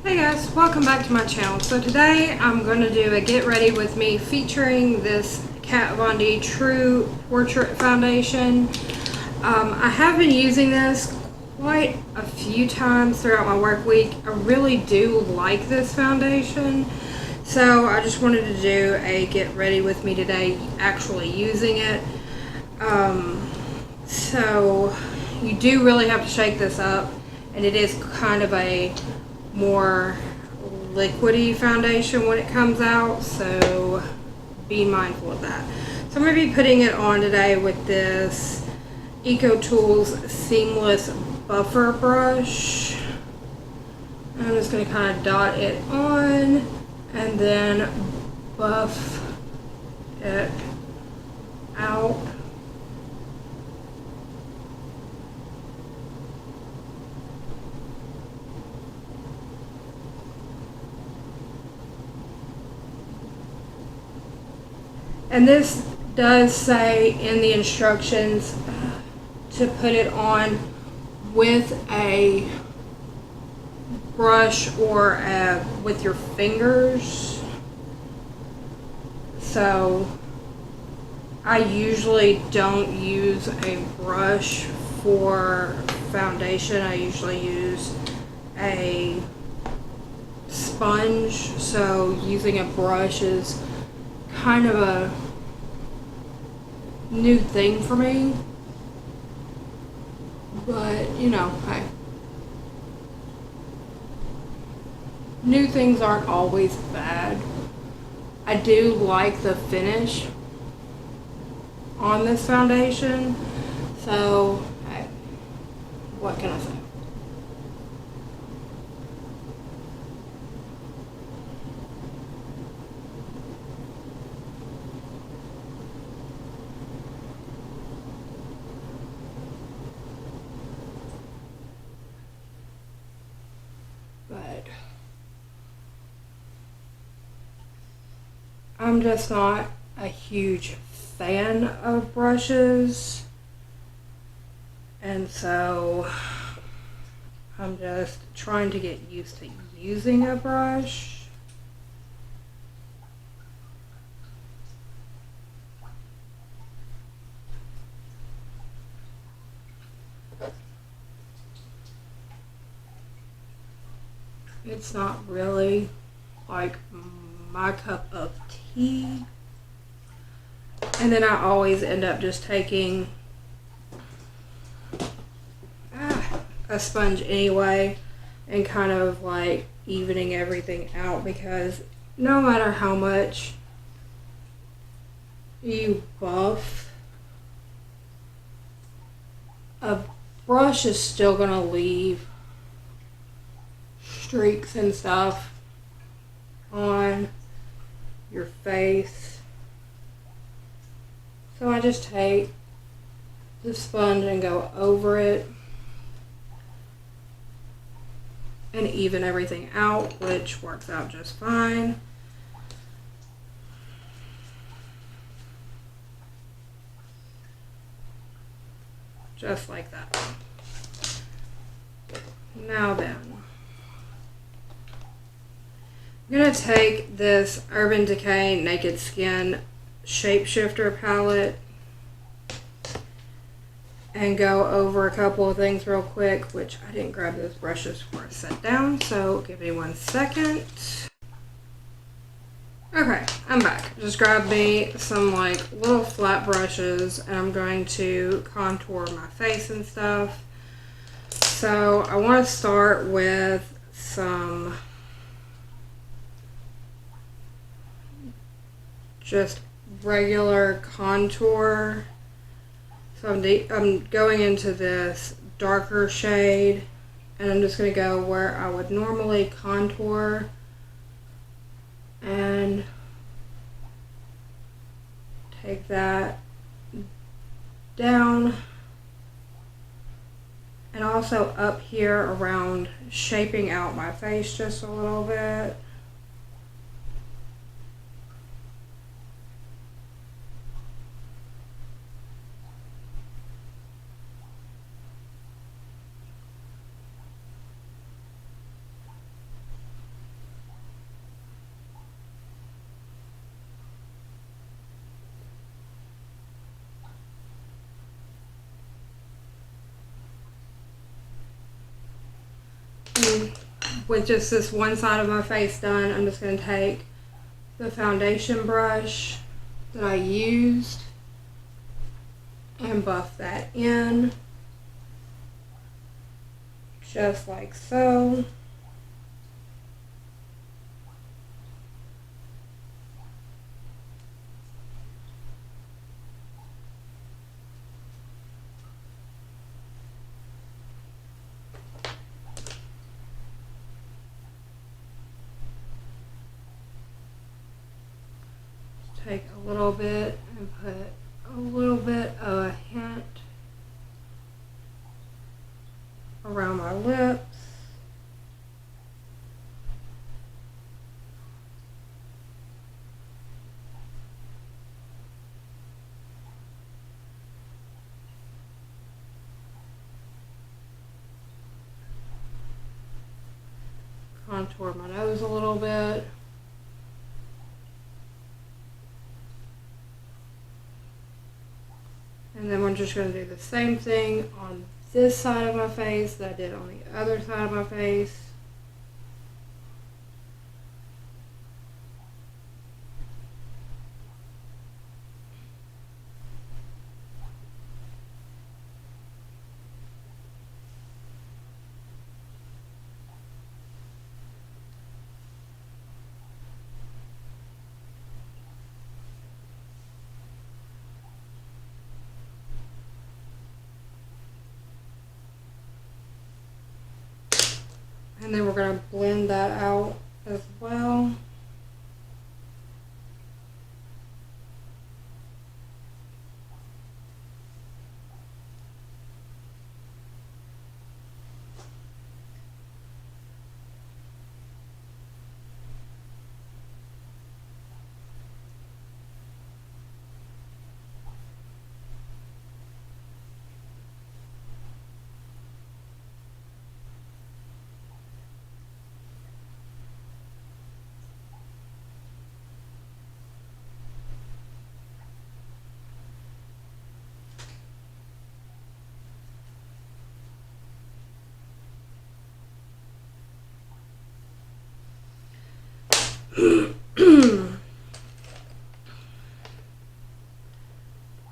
Hey guys, welcome back to my channel. So today I'm going to do a get ready with me featuring this Kat Von D True Portrait Foundation. I have been using this quite a few times throughout my work week. I really do like this foundation. So I just wanted to do a get ready with me today actually using it. So you do really have to shake this up, and it is kind of a more liquidy foundation when it comes out, so be mindful of that. So I'm going to be putting it on today with this EcoTools Seamless Buffer Brush. I'm just going to kind of dot it on and then buff it out. And this does say in the instructions to put it on with a brush or with your fingers. So I usually don't use a brush for foundation. I usually use a sponge. So using a brush is kind of a new thing for me, but you know, hey, new things aren't always bad. I do like the finish on this foundation, so hey, what can I say? But I'm just not a huge fan of brushes, and so I'm just trying to get used to using a brush. It's not really like my cup of tea. And then I always end up just taking a sponge anyway and kind of like evening everything out, because no matter how much you buff, a brush is still gonna leave streaks and stuff on your face. So I just take the sponge and go over it and even everything out, which works out just fine. Just like that. Now then, I'm going to take this Urban Decay Naked Skin Shapeshifter palette and go over a couple of things real quick, which I didn't grab those brushes before I sat down, so give me 1 second. Okay, I'm back. Just grabbed me some like little flat brushes, and I'm going to contour my face and stuff. So I want to start with some just regular contour. So I'm going into this darker shade, and I'm just going to go where I would normally contour and take that down, and also up here around, shaping out my face just a little bit. And with just this one side of my face done, I'm just going to take the foundation brush that I used and buff that in, just like so. Take a little bit and put a little bit of a hint around my lips. Contour my nose a little bit. And then we're just going to do the same thing on this side of my face that I did on the other side of my face. And then we're going to blend that out as well.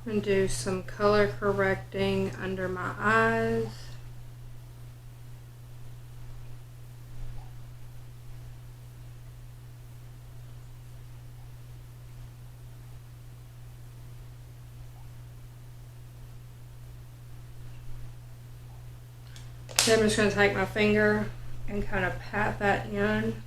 And do some color correcting under my eyes. Then I'm just going to take my finger and kind of pat that in.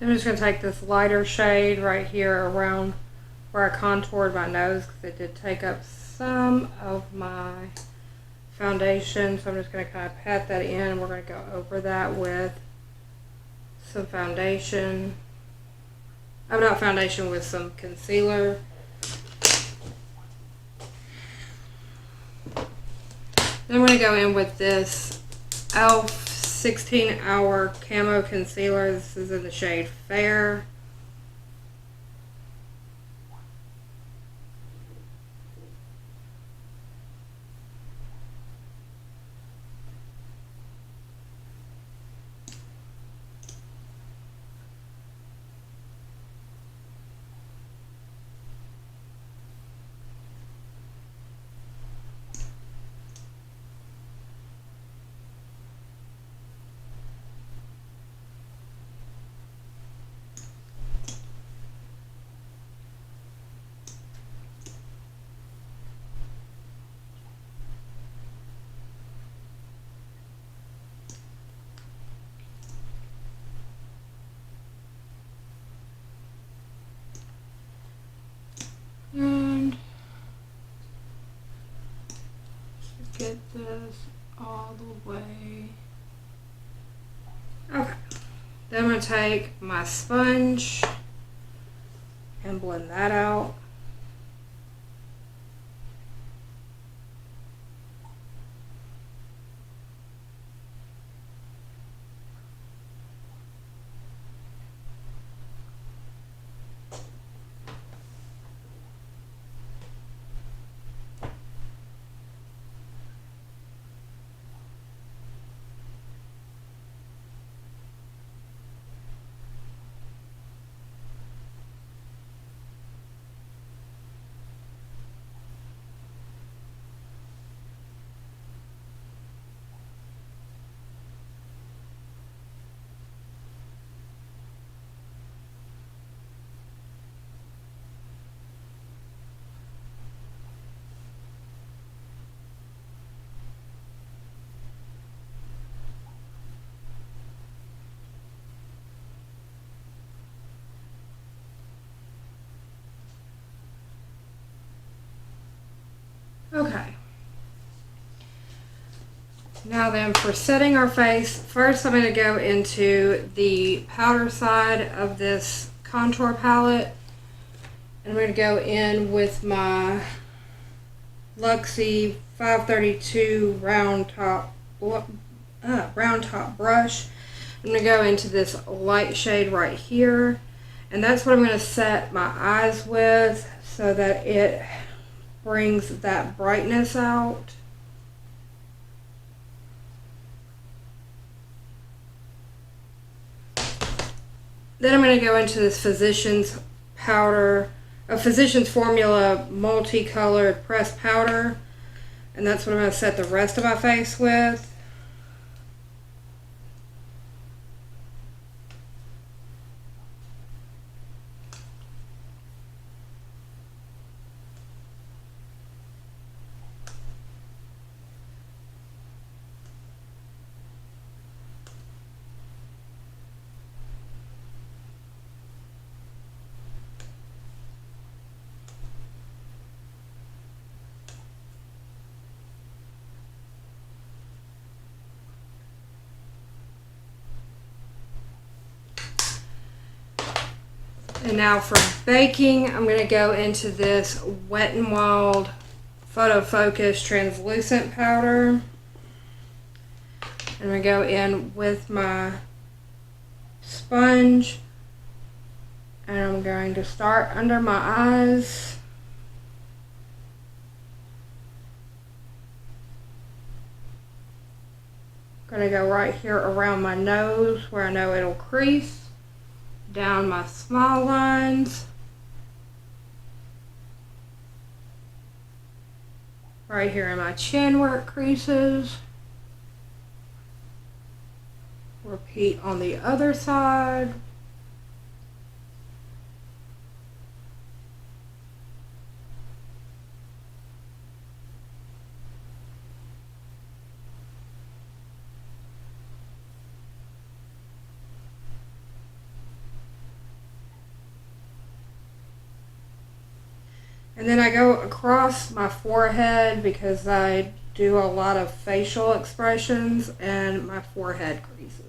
I'm just going to take this lighter shade right here around where I contoured my nose because it did take up some of my foundation. So I'm just going to kind of pat that in, and we're going to go over that with some foundation. I'm not foundation, with some concealer. Then I'm going to go in with this e.l.f. 16-hour camo concealer. This is in the shade Fair. And get this all the way. Okay. Then I'm going to take my sponge and blend that out. Okay. Now then, for setting our face, first I'm going to go into the powder side of this contour palette. And I'm going to go in with my Luxie 532 round top brush. I'm going to go into this light shade right here. And that's what I'm going to set my eyes with so that it brings that brightness out. Then I'm going to go into this Physicians Formula multicolored pressed powder, and that's what I'm going to set the rest of my face with. And now for baking, I'm going to go into this Wet n Wild Photo Focus translucent powder. I'm going to go in with my sponge, and I'm going to start under my eyes. I'm going to go right here around my nose where I know it'll crease, down my smile lines, right here in my chin where it creases. Repeat on the other side. And then I go across my forehead because I do a lot of facial expressions and my forehead creases.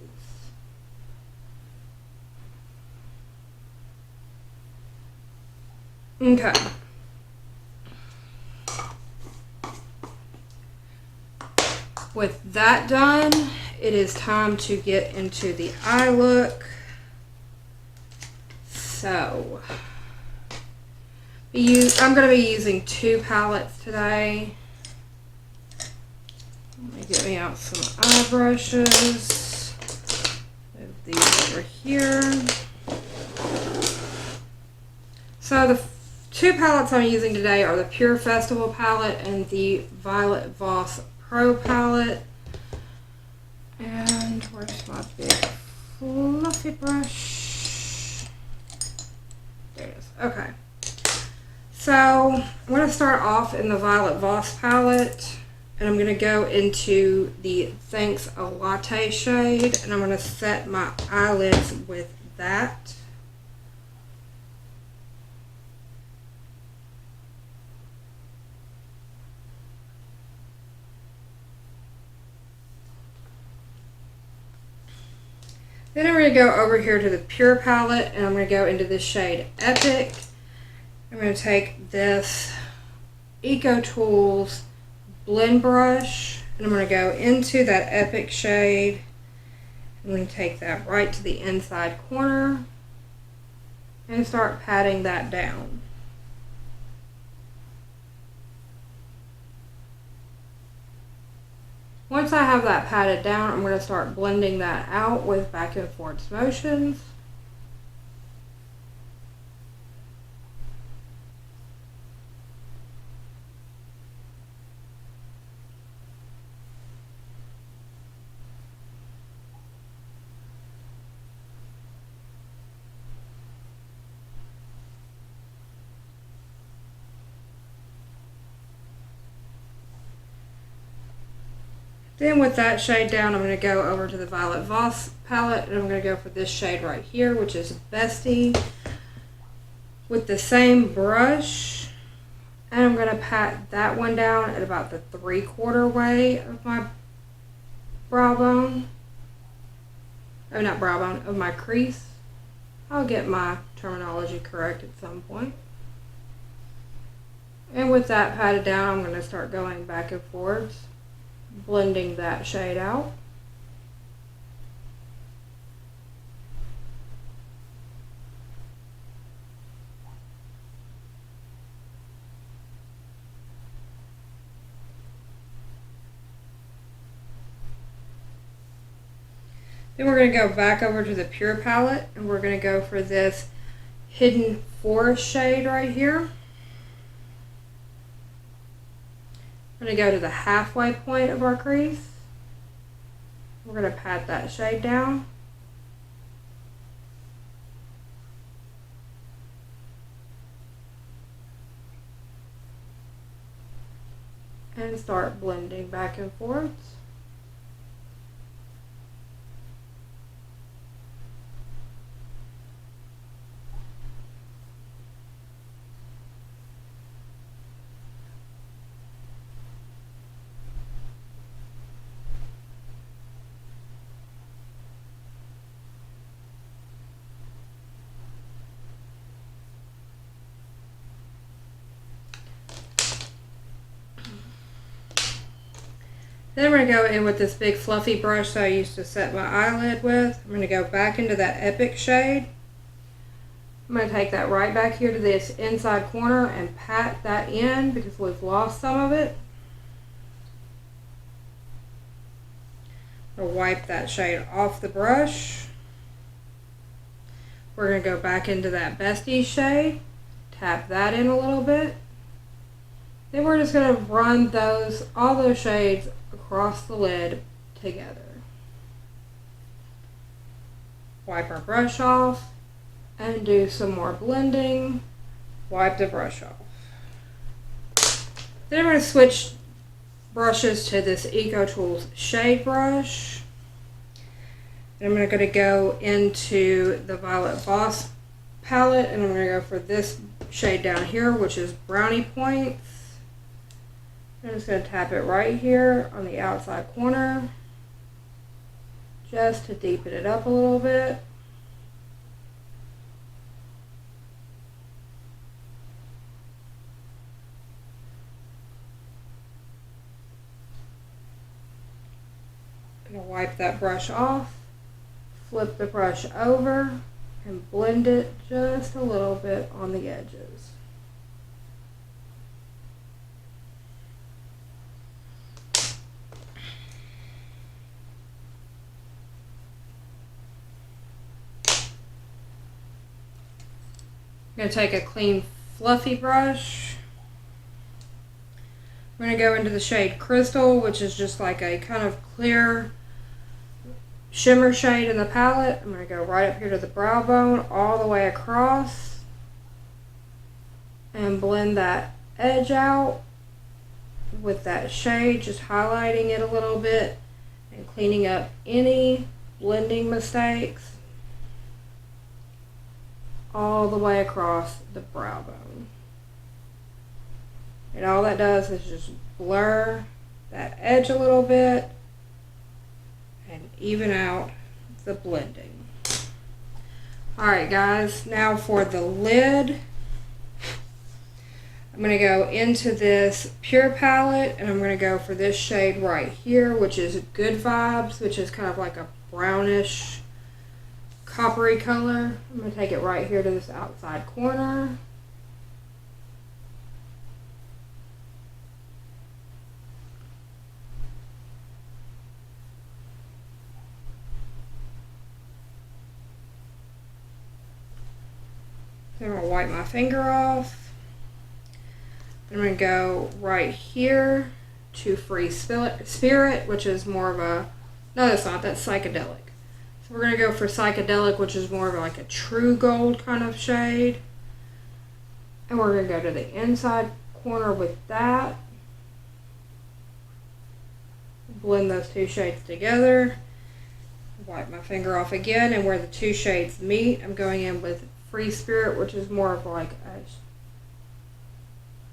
Okay. With that done, it is time to get into the eye look. So, I'm going to be using 2 palettes today. Let me get me out some eye brushes. Move these over here. So the 2 palettes I'm using today are the Pure Festival palette and the Violet Voss Pro palette. And where's my big fluffy brush? There it is. Okay. So I'm going to start off in the Violet Voss palette, and I'm going to go into the Thanks a Latte shade, and I'm going to set my eyelids with that. Then I'm going to go over here to the Pure palette, and I'm going to go into this shade Epic. I'm going to take this EcoTools blend brush and I'm going to go into that Epic shade. I'm going to take that right to the inside corner and start patting that down. Once I have that patted down, I'm going to start blending that out with back and forth motions. Then with that shade down, I'm going to go over to the Violet Voss palette and I'm going to go for this shade right here, which is Bestie, with the same brush. And I'm going to pat that one down at about the 3/4 way of my brow bone. Oh, not brow bone, of my crease. I'll get my terminology correct at some point. And with that patted down, I'm going to start going back and forth, blending that shade out. Then we're going to go back over to the Pure palette and we're going to go for this Hidden Forest shade right here. I'm going to go to the halfway point of our crease. We're going to pat that shade down. And start blending back and forth. Then I'm going to go in with this big fluffy brush that I used to set my eyelid with. I'm going to go back into that Epic shade. I'm going to take that right back here to this inside corner and pat that in because we've lost some of it. I'll wipe that shade off the brush. We're going to go back into that Bestie shade, tap that in a little bit. Then we're just going to run all those shades across the lid together. Wipe our brush off and do some more blending. Wipe the brush off. Then I'm going to switch brushes to this EcoTools shade brush. And I'm going to go into the Violet Voss palette and I'm going to go for this shade down here, which is Brownie Points. I'm just going to tap it right here on the outside corner just to deepen it up a little bit. I'm going to wipe that brush off, flip the brush over, and blend it just a little bit on the edges. I'm going to take a clean fluffy brush. I'm going to go into the shade Crystal, which is just like a kind of clear shimmer shade in the palette. I'm going to go right up here to the brow bone all the way across and blend that edge out with that shade, just highlighting it a little bit and cleaning up any blending mistakes all the way across the brow bone. And all that does is just blur that edge a little bit and even out the blending. Alright guys, now for the lid. I'm going to go into this Pure palette, and I'm going to go for this shade right here, which is Good Vibes, which is kind of like a brownish coppery color. I'm going to take it right here to this outside corner. Then I'm going to wipe my finger off. I'm going to go right here to Free Spirit, which is more of a, no that's not, that's Psychedelic. So we're going to go for Psychedelic, which is more of like a true gold kind of shade. And we're going to go to the inside corner with that. Blend those two shades together. Wipe my finger off again, and where the two shades meet, I'm going in with Free Spirit, which is more of like a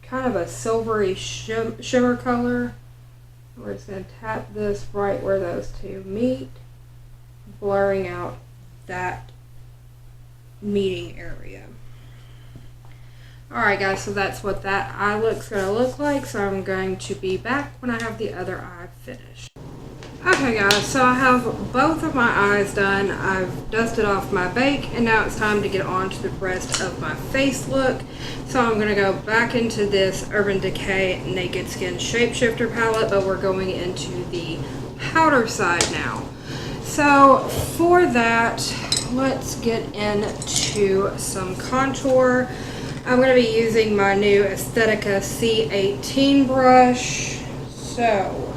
kind of a silvery shimmer color. We're just going to tap this right where those two meet, blurring out that meeting area. Alright guys, so that's what that eye look's going to look like, so I'm going to be back when I have the other eye finished. Okay guys, so I have both of my eyes done. I've dusted off my bake, and now it's time to get on to the rest of my face look. So I'm going to go back into this Urban Decay Naked Skin Shapeshifter palette, but we're going into the powder side now. So for that, let's get into some contour. I'm going to be using my new Aesthetica C18 brush. So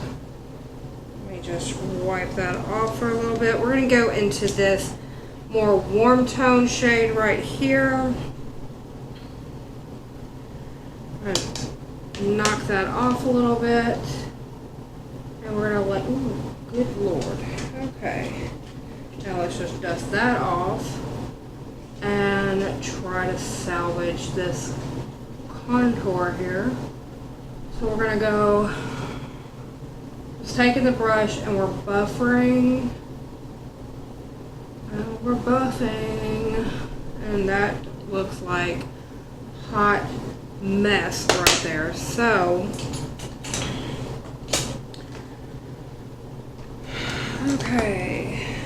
just wipe that off for a little bit. We're going to go into this more warm tone shade right here. I'm going to knock that off a little bit. And we're going to let, ooh, good lord. Okay. Now let's just dust that off and try to salvage this contour here. So we're going to go, just taking the brush and we're buffering, and we're buffing, and that looks like hot mess right there. So, okay,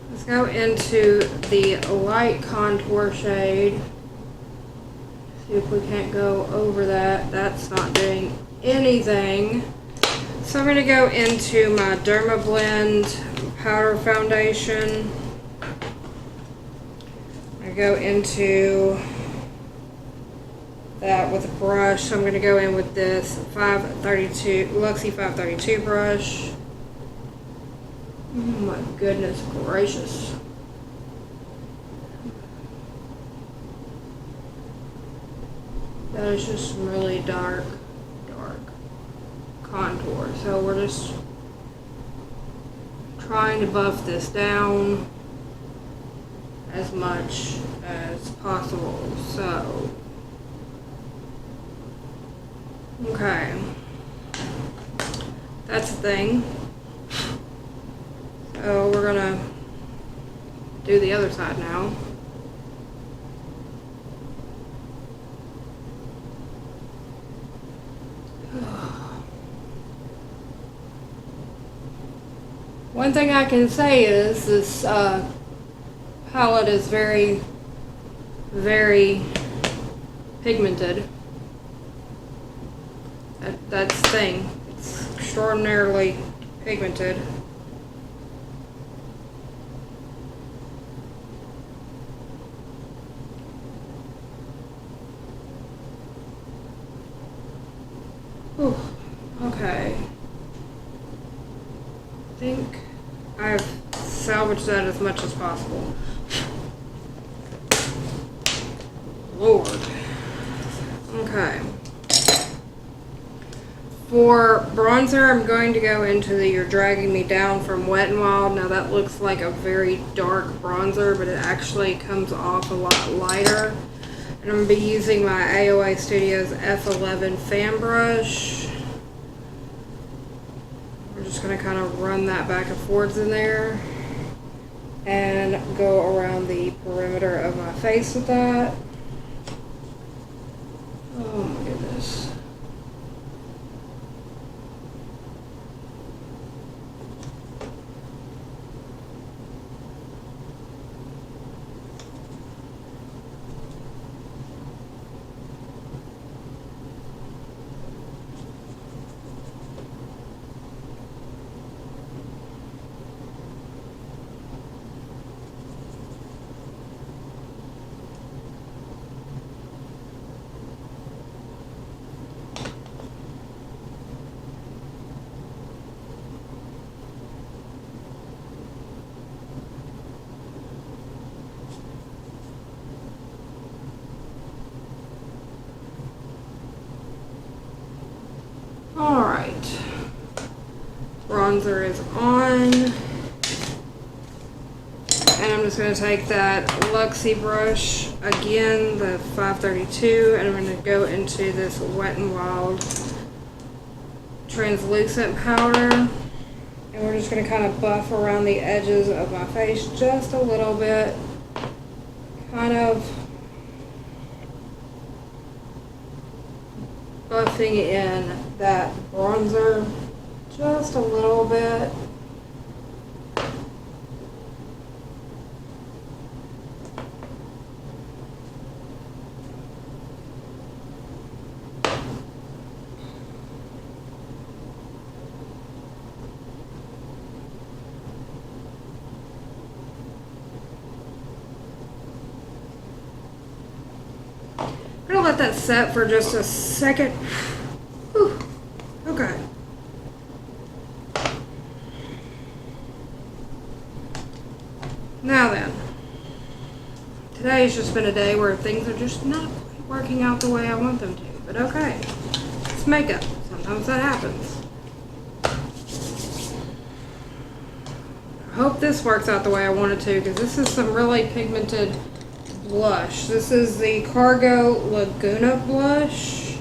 let's go into the light contour shade. See if we can't go over that. That's not doing anything. So I'm going to go into my Dermablend powder foundation. I go into that with a brush. So I'm going to go in with this 532 Luxie 532 brush. Oh my goodness gracious. That is just really dark contour. So we're just trying to buff this down as much as possible. So, okay, that's the thing. So we're gonna do the other side now. One thing I can say is this palette is very, very pigmented. That's the thing. It's extraordinarily pigmented. Whew. Okay. I think I've salvaged that as much as possible. Lord. Okay. For bronzer, I'm going to go into the You're Dragging Me Down from Wet n Wild. Now that looks like a very dark bronzer, but it actually comes off a lot lighter. And I'm going to be using my AOA Studios F11 fan brush. We're just going to kind of run that back and forth in there and go around the perimeter of my face with that. Alright, bronzer is on, and I'm just going to take that Luxie brush, again, the 532, and I'm going to go into this Wet n Wild translucent powder, and we're just going to kind of buff around the edges of my face just a little bit, kind of buffing in that bronzer just a little bit. I'm gonna let that set for just a second. Whew. Okay. Now then, today's just been a day where things are just not quite working out the way I want them to, but okay. It's makeup. Sometimes that happens. I hope this works out the way I want it to, because this is some really pigmented blush. This is the Cargo Laguna blush.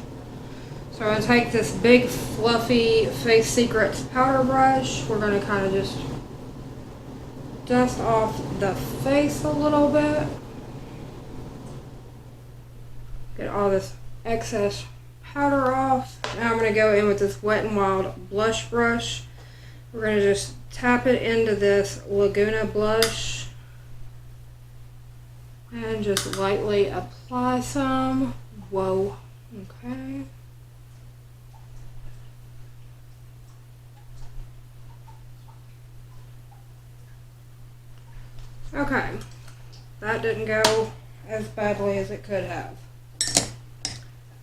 So I'm going to take this big fluffy Face Secrets powder brush. We're going to kind of just dust off the face a little bit. Get all this excess powder off. Now I'm going to go in with this Wet n Wild blush brush. We're going to just tap it into this Laguna blush. And just lightly apply some. Whoa. Okay. Okay. That didn't go as badly as it could have.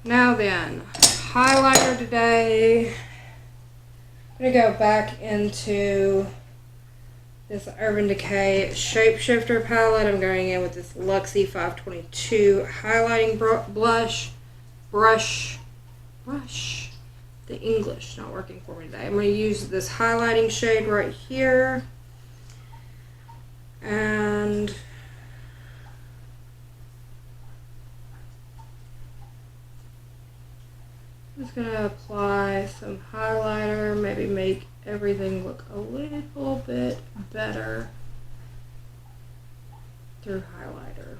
Now then, highlighter today. I'm going to go back into this Urban Decay Shapeshifter palette. I'm going in with this Luxie 522 highlighting brush. The English not working for me today. I'm going to use this highlighting shade right here. And I'm just going to apply some highlighter, maybe make everything look a little bit better through highlighter.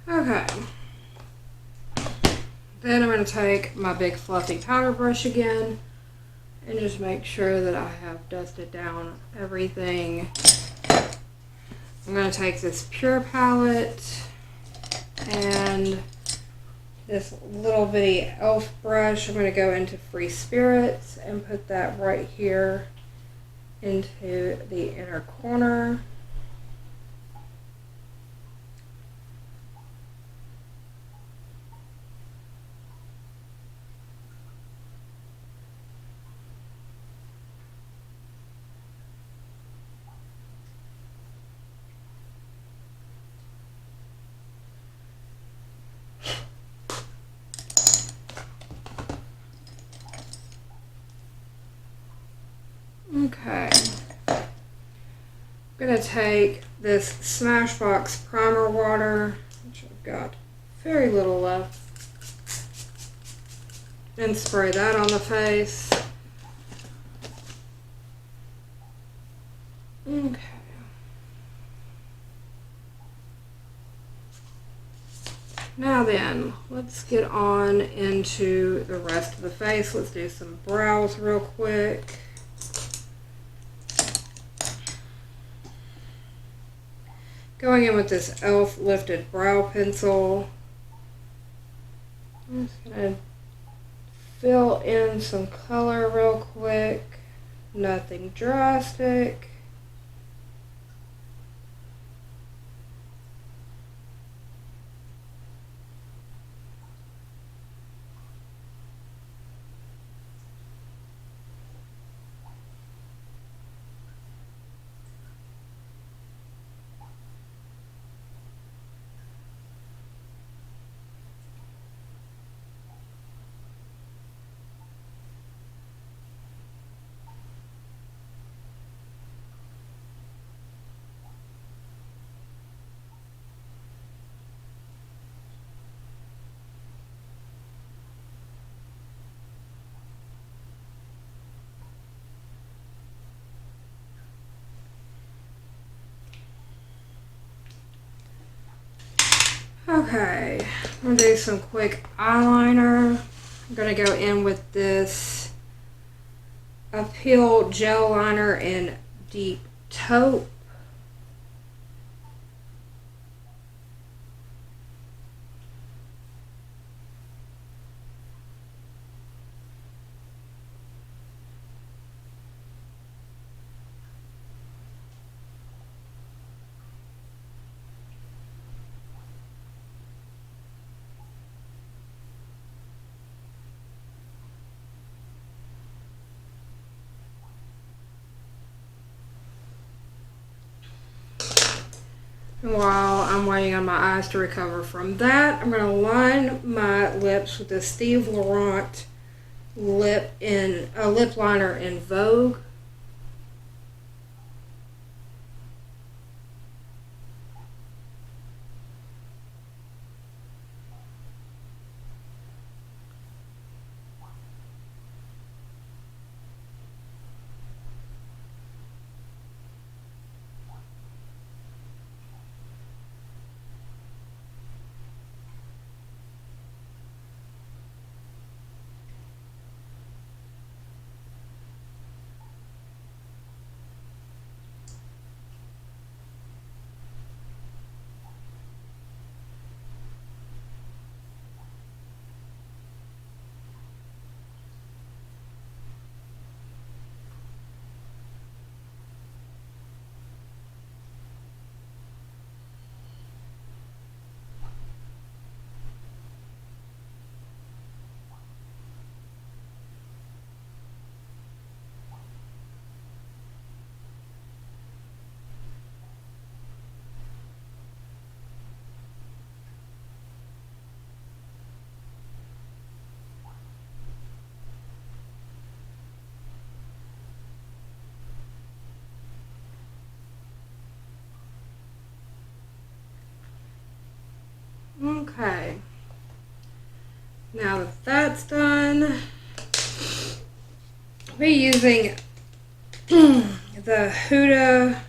Okay, then I'm going to take my big fluffy powder brush again and just make sure that I have dusted down everything. I'm going to take this Pure palette and this little bitty e.l.f. brush. I'm going to go into Free Spirits and put that right here into the inner corner. Okay, I'm going to take this Smashbox primer water, which I've got very little left, and spray that on the face. Okay. Now then, let's get on into the rest of the face. Let's do some brows real quick. Going in with this e.l.f. lifted brow pencil. I'm just gonna fill in some color real quick. Nothing drastic. Okay, I'm gonna do some quick eyeliner. I'm gonna go in with this Appeal Gel Liner in Deep Taupe. While I'm waiting on my eyes to recover from that, I'm going to line my lips with the Steve Laurent lip liner in Vogue. Okay. Now that that's done, I'll be using the Huda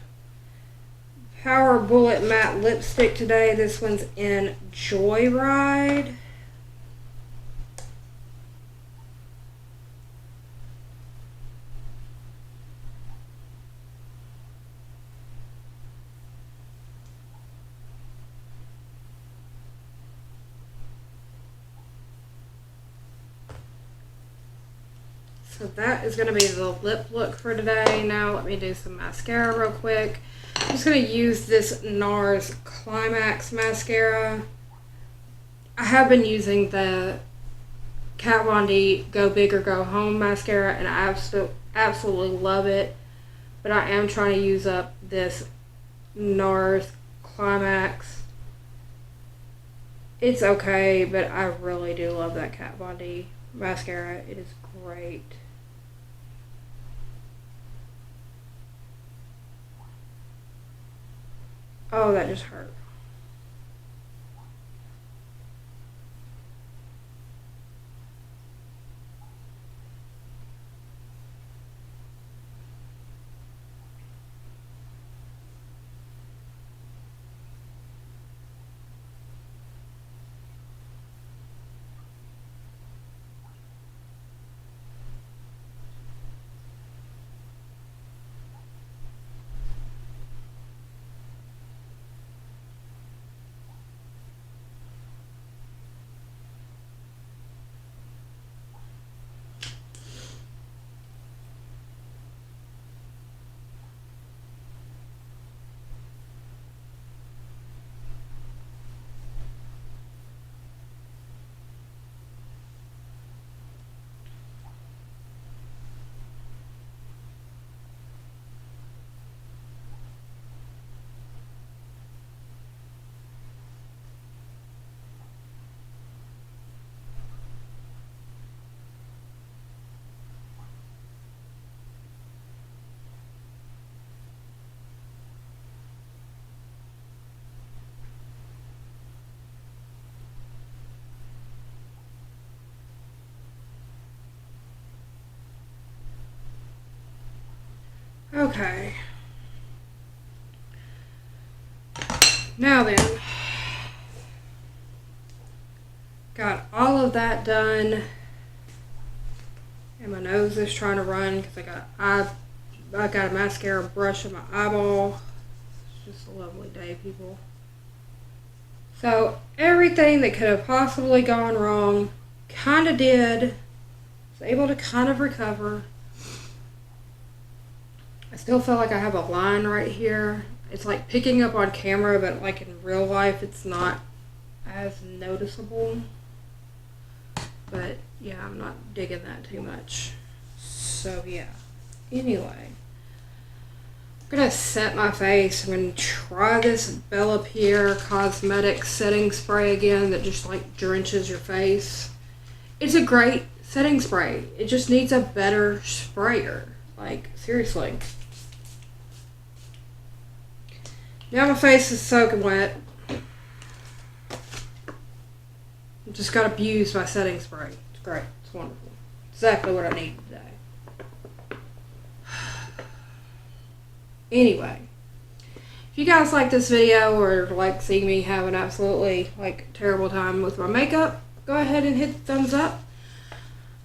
Power Bullet Matte Lipstick today. This one's in Joyride. So that is going to be the lip look for today. Now let me do some mascara real quick. I'm just going to use this NARS Climax mascara. I have been using the Kat Von D Go Big or Go Home mascara and I absolutely love it. But I am trying to use up this NARS Climax. It's okay, but I really do love that Kat Von D mascara. It is great. Oh, that just hurt. Okay. Now then, got all of that done, and my nose is trying to run because I got a mascara brush in my eyeball. It's just a lovely day, people. So everything that could have possibly gone wrong kind of did. Was able to kind of recover. I still feel like I have a line right here. It's like picking up on camera, but like in real life, it's not as noticeable. But yeah, I'm not digging that too much. So yeah. Anyway, I'm gonna set my face. I'm gonna try this Bella Pierre Cosmetics setting spray again that just like drenches your face. It's a great setting spray. It just needs a better sprayer. Like, seriously. Now my face is soaking wet. Just got abused by setting spray. It's great. It's wonderful. Exactly what I need today. Anyway, if you guys like this video or like seeing me have an absolutely like terrible time with my makeup, go ahead and hit the thumbs up.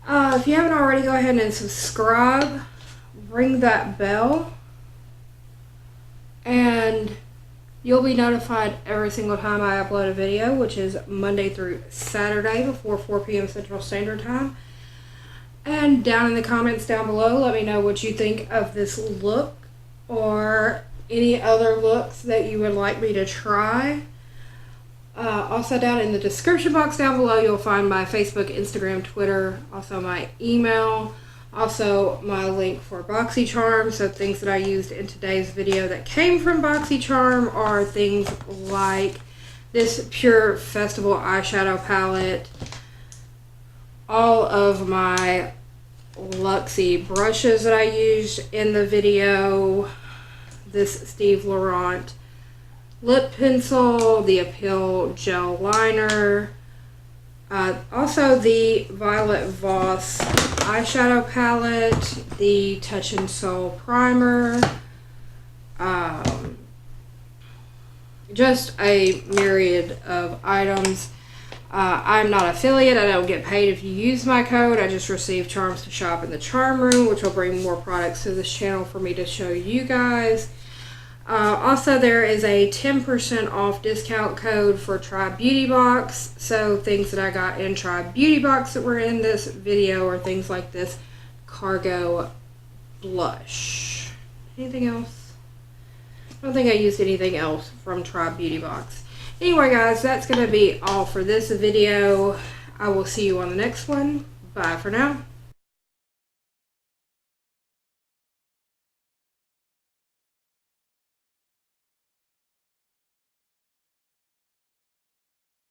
If you haven't already, go ahead and subscribe. Ring that bell. And you'll be notified every single time I upload a video, which is Monday through Saturday before 4 p.m. Central Standard Time. And down in the comments down below, let me know what you think of this look or any other looks that you would like me to try. Also down in the description box down below, you'll find my Facebook, Instagram, Twitter, also my email, also my link for BoxyCharm. So things that I used in today's video that came from BoxyCharm are things like this Pure Festival eyeshadow palette, all of my Luxie brushes that I used in the video, this Steve Laurent lip pencil, the Appeal gel liner, also the Violet Voss eyeshadow palette, the Touch in Soul primer, just a myriad of items. I'm not affiliate. I don't get paid if you use my code. I just receive charms to shop in the charm room, which will bring more products to this channel for me to show you guys. Also, there is a 10% off discount code for Tribe Beauty Box. So things that I got in Tribe Beauty Box that were in this video are things like this Cargo blush. Anything else? I don't think I used anything else from Tribe Beauty Box. Anyway, guys, that's going to be all for this video. I will see you on the next one. Bye for now.